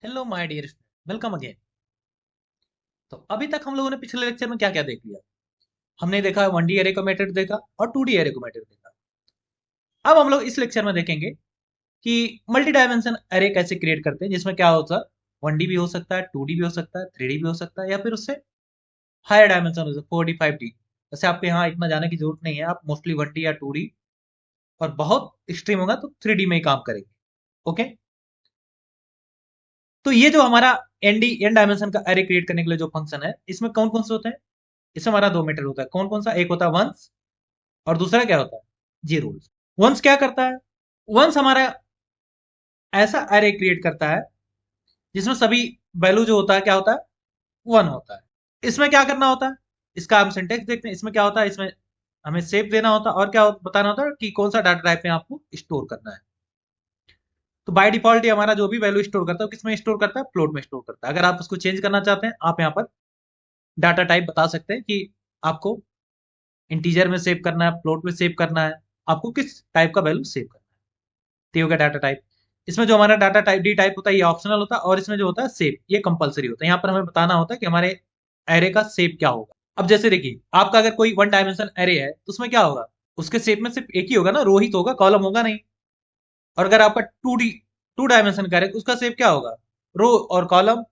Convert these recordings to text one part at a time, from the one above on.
Hello my dear student, welcome again. तो अभी तक हम लोगों ने पिछले लेक्चर में क्या क्या देख लिया। हमने देखा 1D एरे को मेथड देखा और 2D एरे को मेथड देखा। अब हम लोग इस लेक्चर में देखेंगे कि मल्टी डायमेंशन एरे कैसे क्रिएट करते हैं, जिसमें क्या होता है 1D भी हो सकता है, 2D भी हो सकता है, 3D भी हो सकता है, या फिर उससे हायर डायमेंशन हो सकता है 4D 5D। वैसे आपको यहाँ इतना जाने की जरूरत नहीं है, आप मोस्टली 1D या 2D और बहुत एक्सट्रीम होगा तो 3D में ही काम करेंगे। ओके, तो ये जो हमारा एन डायमेंशन का एरे क्रिएट करने के लिए जो फंक्शन है, इसमें कौन कौन से होते हैं। इसमें हमारा दो मेथड होता है। कौन कौन सा? एक होता है वंस और दूसरा क्या होता है? जीरोस। वंस क्या करता है? वंस हमारा ऐसा एरे क्रिएट करता है जिसमें सभी वैल्यू जो होता है क्या होता है? वन होता है। इसमें क्या करना होता है? इसका हम सिंटेक्स देखते हैं। इसमें क्या होता है? इसमें हमें शेप देना होता है और क्या बताना होता है कि कौन सा डाटा टाइप में आपको स्टोर करना है। तो बाय डिफॉल्ट ये हमारा जो भी वैल्यू स्टोर करता है किसमें स्टोर करता है? फ्लोट में स्टोर करता है। अगर आप उसको चेंज करना चाहते हैं, आप यहाँ पर डाटा टाइप बता सकते हैं कि आपको इंटीजर में सेव करना है, फ्लोट में सेव करना है, आपको किस टाइप का वैल्यू सेव करना है। तो ये हो गया डाटा टाइप। इसमें जो हमारा डाटा टाइप डी टाइप होता है ये ऑप्शनल होता है, और इसमें जो होता है सेव ये कंपलसरी होता है। यहाँ पर हमें बताना होता है कि हमारे एरे का सेव क्या होगा। अब जैसे देखिए, आपका अगर कोई वन डायमेंशन एरे है तो उसमें क्या होगा? उसके शेप में सिर्फ एक ही होगा ना, रो ही तो होगा, कॉलम होगा नहीं। और अगर आपका टू डायमेंशन का एरे तो उसका शेप क्या होगा? रो और कॉलम।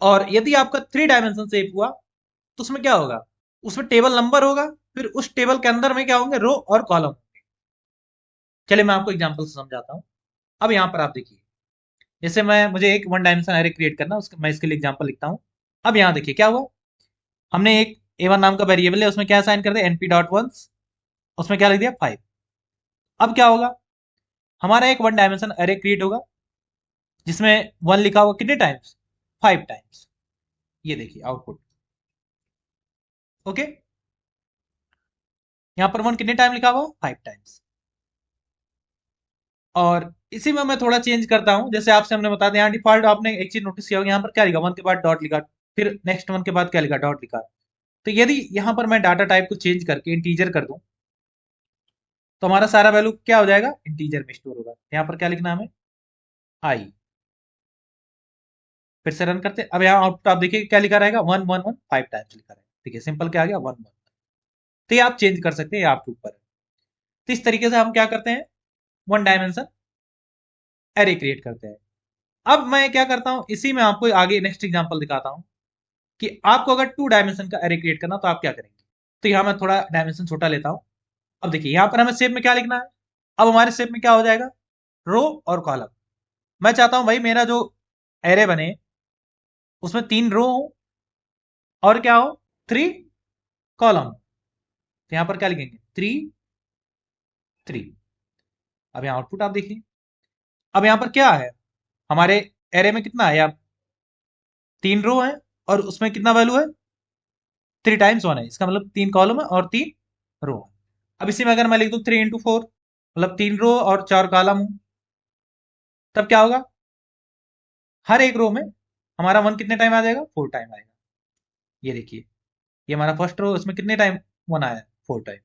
और यदि आपका थ्री डायमेंशन शेप हुआ तो उसमें क्या होगा? उसमें टेबल नंबर होगा, फिर उस टेबल के अंदर में क्या होंगे? रो और कॉलम। चलिए मैं आपको एग्जांपल से समझाता हूँ। अब यहाँ पर आप देखिए, जैसे मुझे एक वन डायमेंशन एरे क्रिएट करना है, उसका मैं इसके लिए एग्जांपल लिखता हूँ। अब यहाँ देखिए क्या हुआ। हमने एक A1 नाम का वेरिएबल है, उसमें क्या साइन कर दिया? NP dot ones. उसमें क्या लिख दिया? 5। अब क्या होगा? हमारा एक वन डायमेंशन एरे क्रिएट होगा जिसमें वन लिखा होगा कितने टाइम्स? 5 टाइम्स। ये देखिए आउटपुट। ओके, यहाँ पर वन कितने टाइम लिखा हुआ? 5 टाइम्स। और इसी में मैं थोड़ा चेंज करता हूँ। जैसे आपसे हमने बता दिया, यहाँ डिफॉल्ट आपने एक चीज नोटिस किया होगा, यहाँ पर क्या लिखा? वन के बाद डॉट लिखा, फिर नेक्स्ट वन के बाद क्या लिखा? डॉट लिखा। तो यदि यहाँ पर मैं डाटा टाइप को चेंज करके इंटीजर कर दूं तो हमारा सारा वैल्यू क्या हो जाएगा? इंटीजर में स्टोर होगा। यहाँ पर क्या लिखना है हमें? आई। फिर से रन करते, अब यहाँ आउटपुट आप देखिए क्या लिखा रहेगा? वन वन वन 5 टाइम्स लिखा रहेगा। ठीक है, सिंपल क्या आ गया? One one. तो ये आप चेंज कर सकते हैं, ये आपके ऊपर है। तो इस तरीके से हम क्या करते हैं? वन डायमेंशन एरे क्रिएट करते हैं। अब मैं क्या करता हूँ, इसी में आपको आगे नेक्स्ट एग्जांपल दिखाता हूँ कि आपको अगर टू डायमेंशन का एरे क्रिएट करना तो आप क्या करेंगे। तो यहाँ मैं थोड़ा डायमेंशन छोटा लेता हूँ। अब देखिए यहाँ पर हमें शेप में क्या लिखना है। अब हमारे शेप में क्या हो जाएगा? रो और कॉलम। मैं चाहता हूं भाई मेरा जो एरे बने उसमें 3 रो हो और क्या हो? 3 कॉलम। तो यहां पर क्या लिखेंगे? 3 3। अब यहाँ आउटपुट आप देखिए। अब यहाँ पर क्या है? हमारे एरे में कितना है? अब 3 रो है और उसमें कितना वैल्यू है? 3 टाइम्स 1 है। इसका मतलब 3 कॉलम है और 3 रो है। अब इसी में अगर मैं लिख दूं 3 into 4, मतलब 3 रो और 4 कॉलम हो, तब क्या होगा? हर एक रो में हमारा वन कितने टाइम आ जाएगा? 4 टाइम आएगा। ये देखिए, ये हमारा फर्स्ट रो, इसमें कितने टाइम वन आया? 4 टाइम।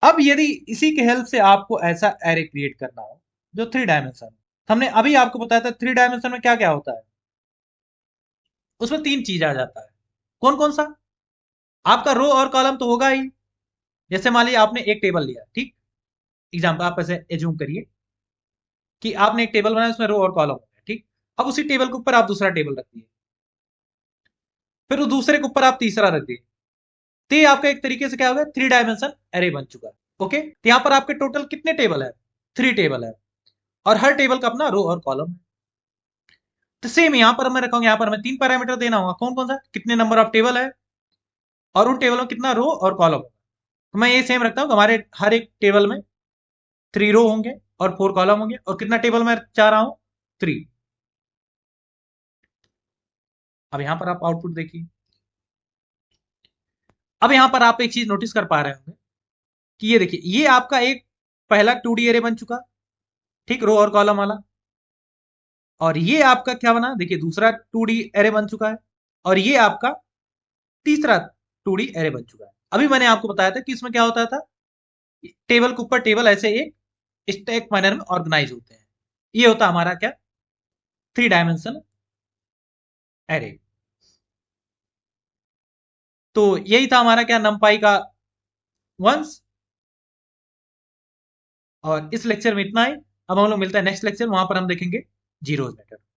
अब यदि इसी के हेल्प से आपको ऐसा एरे क्रिएट करना हो जो थ्री डायमेंशन, हमने अभी आपको बताया था थ्री डायमेंशन में क्या क्या होता है। उसमें 3 चीज आ जाता है। कौन कौन सा? आपका रो और कॉलम तो होगा ही। जैसे मान लीजिए आपने एक टेबल लिया, ठीक। एग्जाम्पल आप ऐसे एज्यूम करिए कि आपने एक टेबल बनाया, उसमें रो और कॉलम हो गया, ठीक। अब उसी टेबल के ऊपर आप दूसरा टेबल रख दिए, फिर उस दूसरे के ऊपर आप तीसरा रख दिए। तो ये आपका एक तरीके से क्या होगा? थ्री डायमेंशन एरे बन चुका है। ओके, तो यहाँ पर आपके टोटल कितने टेबल है? 3 टेबल है, और हर टेबल का अपना रो और कॉलम है। तो सेम यहाँ पर मैं रखूंगा, यहाँ पर मैं 3 पैरामीटर देना होगा। कौन कौन सा? कितने नंबर ऑफ टेबल है और उन टेबल में कितना रो और कॉलम होगा। तो मैं ये सेम रखता हूँ, हमारे हर एक टेबल में 3 रो होंगे और 4 कॉलम होंगे, और कितना टेबल मैं चाह रहा हूँ? 3। अब यहाँ पर आप आउटपुट देखिए। अब यहाँ पर आप एक चीज नोटिस कर पा रहे होंगे कि ये देखिए, ये आपका एक पहला 2D एरे बन चुका, ठीक, रो और कॉलम वाला। और ये आपका क्या बना? देखिए दूसरा 2D एरे बन चुका है। और ये आपका तीसरा 2D एरे बन चुका है। अभी मैंने आपको बताया था कि इसमें क्या होता था, टेबल के ऊपर टेबल ऐसे एक स्टैक मैनर में ऑर्गेनाइज होते हैं। ये होता हमारा क्या? Three dimension array. तो यही था हमारा क्या numpy का वंस, और इस लेक्चर में इतना ही। अब हम लोग मिलते हैं नेक्स्ट लेक्चर, वहां पर हम देखेंगे जीरोस मेथड।